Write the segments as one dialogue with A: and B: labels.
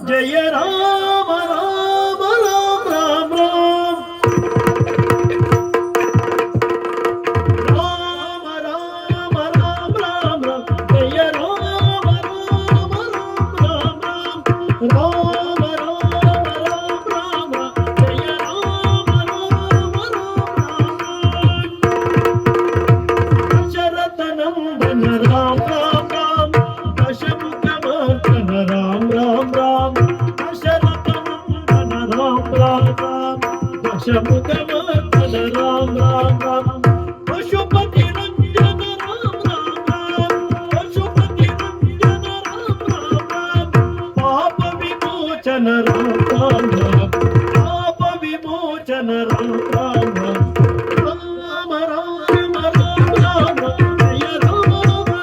A: జయ రామ రామ రామ రామ రామ రామ రామ రామ జయ రామ రామ రామ రామ రామ జయ రామ రామ దశరథ నందన రామ రామ రామ దశముఖమర్దన రామ రామ రామ దశరథ నందన రామ రామ రామ దశముఖమర్దన రామ రామ రామ పశుపతి రంజన రామ రామ పశుపతి రంజన రామ రామ పాప విమోచన రామ రామ పాప విమోచన రామ రామ రామ రామ రామ జయ రామ రామ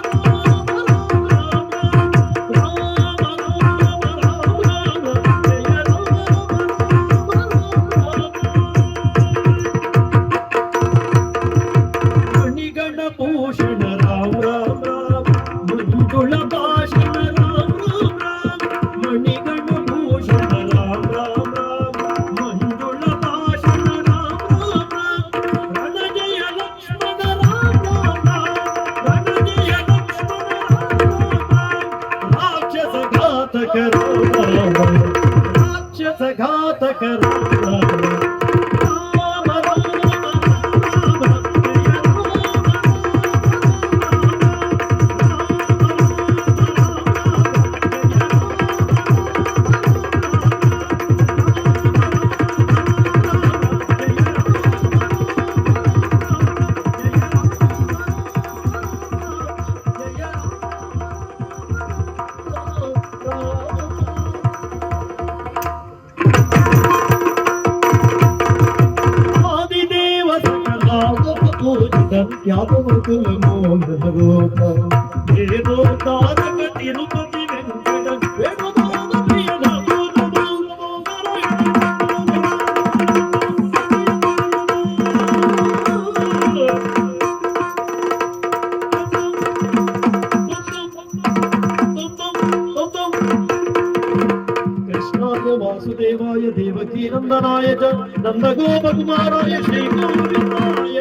A: జయ మణిగణ భూషణ రామ రామ మంజుళ భాషణ రామ రామ మణిగణ భూషణ రామ రామ మంజుళ భాషణ రామ రామ రణజయ లక్ష్మణ రామ రామ రణజయ లక్ష్మణ రామ రాక్షస ఘాతక రామ రాక్షస ఘాతక రామ యాదవకుల మోహరూప ఏదో తారక తిరుపతి వెంకట వేణుమాధవ ప్రియ కృష్ణాయ వాసుదేవాయ దేవకీ నందనాయ చ నందగోపకుమారాయ శ్రీ గోవిందాయ